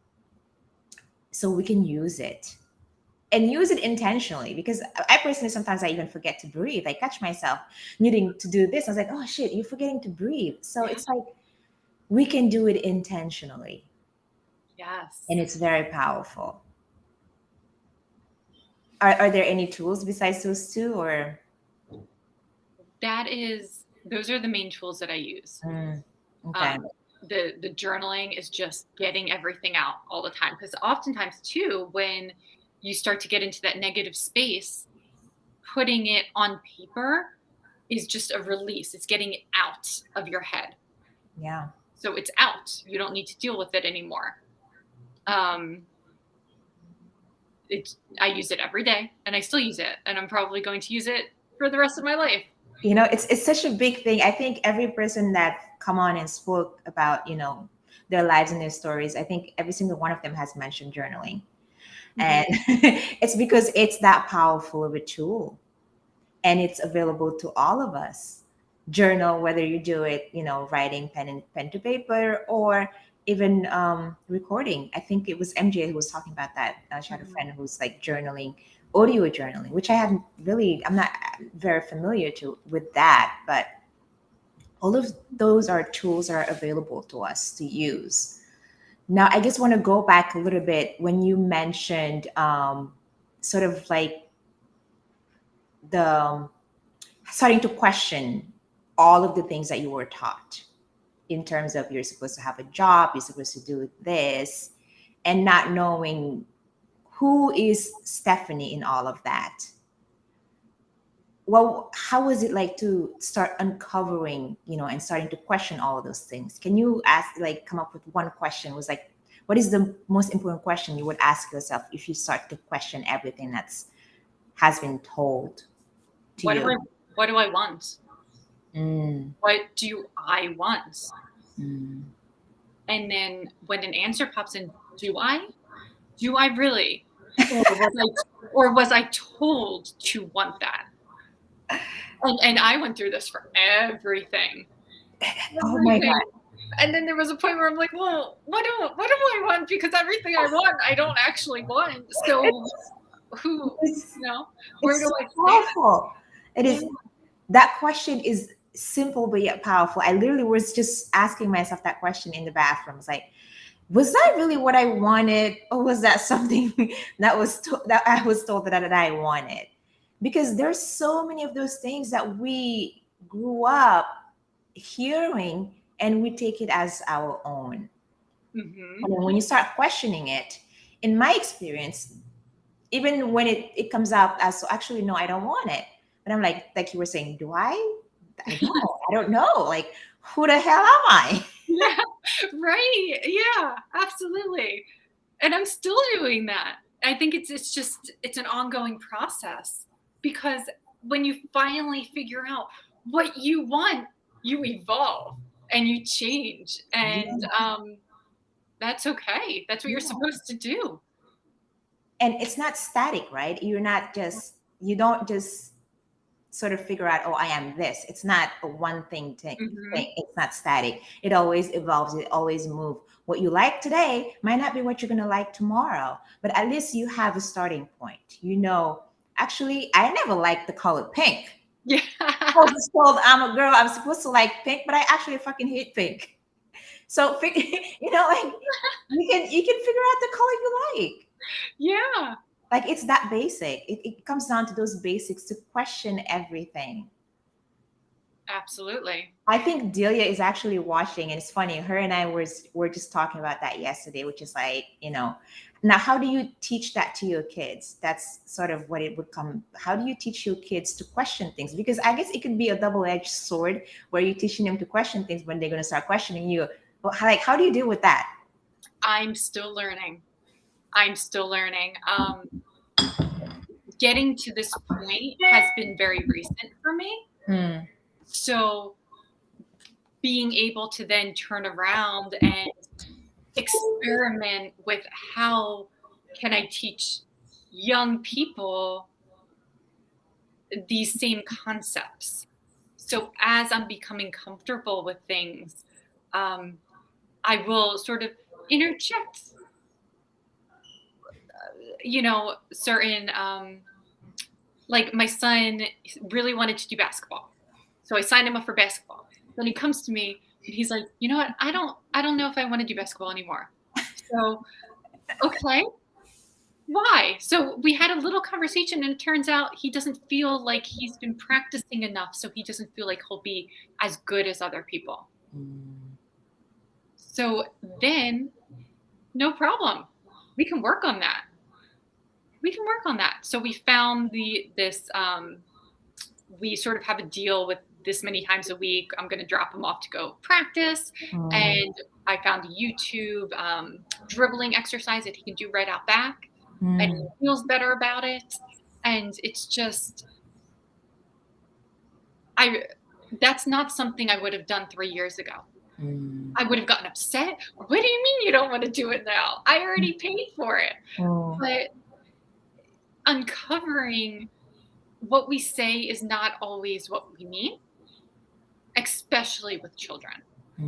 So we can use it and use it intentionally, because I personally sometimes I even forget to breathe. I catch myself needing to do this. I was like, oh shit, you're forgetting to breathe. So Yeah. it's like we can do it intentionally, and Yes. it's very powerful. Are there any tools besides those two, or Those are the main tools that I use. Mm, okay. Um, the journaling is just getting everything out all the time, because oftentimes too, when you start to get into that negative space, putting it on paper is just a release. It's getting it out of your head. Yeah. So it's out. You don't need to deal with it anymore. Um, I use it every day, and I still use it, and I'm probably going to use it for the rest of my life. It's such a big thing. I think every person that come on and spoke about their lives and their stories, I think every single one of them has mentioned journaling, Mhm. and it's because it's that powerful of a tool, and it's available to all of us. Journal, whether you do it writing pen to paper, or even recording. I think it was MJ who was talking about that. She had a Mhm. friend who's like journaling, audio journaling, which I'm not very familiar to with that, but all of those are tools that are available to us to use. Now I just want to go back a little bit when you mentioned sort of like the starting to question all of the things that you were taught, in terms of you're supposed to have a job, you're supposed to do this, and not knowing who is Stephanie in all of that. Well, how was it like to start uncovering, and starting to question all of those things? Can you come up with one question? Was like, what is the most important question you would ask yourself if you start to question everything that's has been told to What do you? I what do I want? Mm, What do I want? mm, And then when an answer pops in, do I? Do I really? Or was I told to want that? And I went through this for everything. Oh my everything. God. And then there was a point where I'm like, well, what do I want? Because everything I want, I don't actually want. So It's, who, it's, where it's do so I stand? powerful. It Yeah. is. That question is simple but yet powerful. I literally was just asking myself that question in the bathroom. It's like, was that really what I wanted, or was that something that I was told that I wanted? Because there's so many of those things that we grew up hearing and we take it as our own. Hmm. And then when you start questioning it, in my experience, even when it comes up as, so actually no, I don't want it. But I'm like you were saying, do I don't. I don't know. Like, who the hell am I? Yeah. Right. Yeah, absolutely. And I'm still doing that. I think it's an ongoing process because when you finally figure out what you want, you evolve and you change, and Yeah. that's okay. That's what you're Yeah. supposed to do. And it's not static, right? You're not just, you don't just sort of figure out, oh, I am this. It's not a one thing. Hmm. It's not static. It always evolves. It always moves. What you like today might not be what you're gonna like tomorrow, but at least you have a starting point. You know, actually, I never liked the color pink. Yeah. I was just told I'm a girl. I'm supposed to like pink, but I actually fucking hate pink. So, you know, like you can figure out the color you like. Yeah. Like it's that basic. It comes down to those basics to question everything. Absolutely. I think Delia is actually watching, and it's funny. Her and I were just talking about that yesterday, which is like, now how do you teach that to your kids? That's sort of what it would come. How do you teach your kids to question things? Because I guess it could be a double-edged sword where you're teaching them to question things when they're going to start questioning you. But how do you deal with that? I'm still learning. I'm still learning. Getting to this point has been very recent for me. Hmm. So being able to then turn around and experiment with how can I teach young people these same concepts. So as I'm becoming comfortable with things, um, I will sort of interject, certain, like my son really wanted to do basketball. So I signed him up for basketball. Then he comes to me and he's like, you know what? I don't know if I want to do basketball anymore. So, okay, why? So we had a little conversation and it turns out he doesn't feel like he's been practicing enough. So he doesn't feel like he'll be as good as other people. Hmm. So then no problem. We can work on that. We can work on that. So we found we sort of have a deal with this many times a week. I'm going to drop him off to go practice. Hmm. And I found a YouTube dribbling exercise that he can do right out back. And Hmm. he feels better about it. And it's just, I, that's not something I would have done 3 years ago. Hmm. I would have gotten upset. What do you mean you don't want to do it now? I already paid for it. Hmm. But uncovering what we say is not always what we mean, especially with children.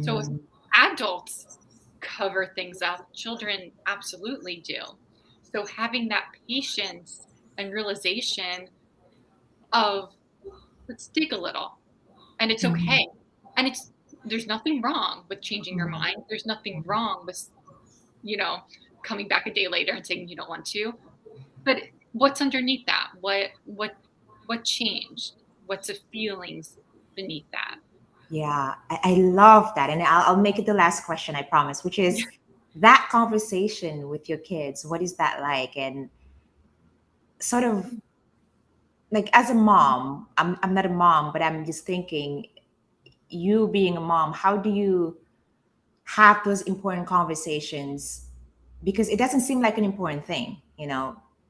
So if Hmm. adults cover things up, children absolutely do. So having that patience and realization of let's dig a little and it's Hmm. okay. And there's nothing wrong with changing your Hmm. mind. There's nothing wrong with, you know, coming back a day later and saying you don't want to. But what's underneath that? What changed? What's the feelings beneath that? Yeah, I love that. And I'll make it the last question, I promise, which is that conversation with your kids. What is that like? And sort of like as a mom, I'm not a mom, but I'm just thinking, you being a mom, how do you have those important conversations? Because it doesn't seem like an important thing,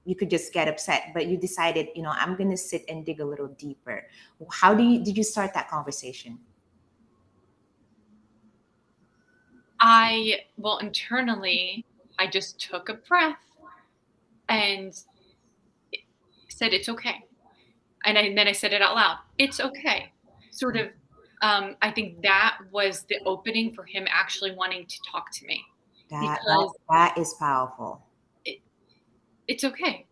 you could just get upset, but you decided, I'm going to sit and dig a little deeper. How did you start that conversation? Internally, I just took a breath and said, it's okay. And then I said it out loud. It's okay. Sort of I think that was the opening for him actually wanting to talk to me, That that because that is powerful. it, it's okay.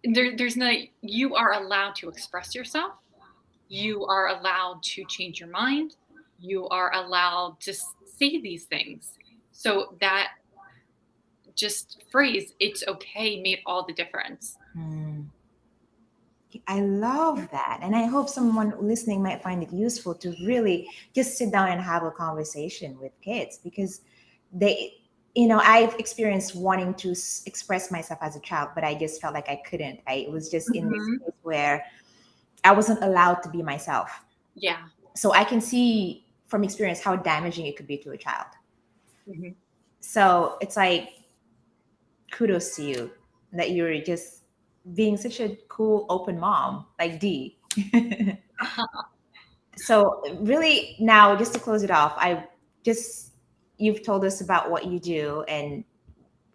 There's no, you are allowed to express yourself. Yeah. You are allowed to change your mind. You are allowed to say these things. So that just phrase, it's okay, made all the difference. Hmm. I love that. And I hope someone listening might find it useful to really just sit down and have a conversation with kids because they, I've experienced wanting to express myself as a child, but I just felt like I couldn't. I was just in this Hmm. place where I wasn't allowed to be myself. Yeah. So I can see from experience how damaging it could be to a child. Hmm. So it's like, kudos to you that you're just being such a cool, open mom, like D. So really now, just to close it off, just you've told us about what you do, and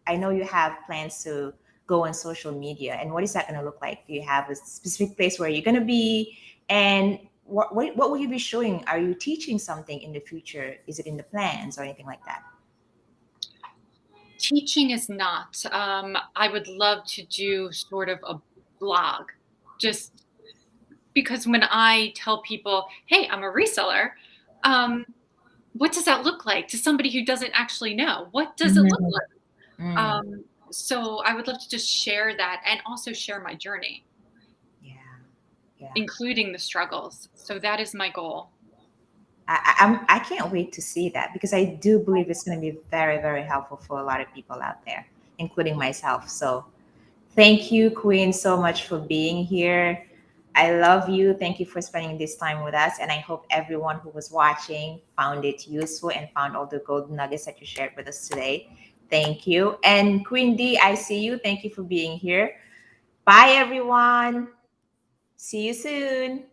I know you have plans to go on social media. And what is that going to look like? Do you have a specific place where you're going to be? And what will you be showing? Are you teaching something in the future? Is it in the plans or anything like that? Teaching is not. I would love to do sort of a blog, just because when I tell people, "Hey, I'm a reseller," um, what does that look like to somebody who doesn't actually know? What does it look Mhm. like? Mm, So I would love to just share that and also share my journey, yeah, yeah. including the struggles. So that is my goal. I can't wait to see that because I do believe it's going to be very, very helpful for a lot of people out there, including myself. So thank you, Queen, so much for being here. I love you. Thank you for spending this time with us. And I hope everyone who was watching found it useful and found all the gold nuggets that you shared with us today. Thank you. And Queen D, I see you. Thank you for being here. Bye, everyone. See you soon.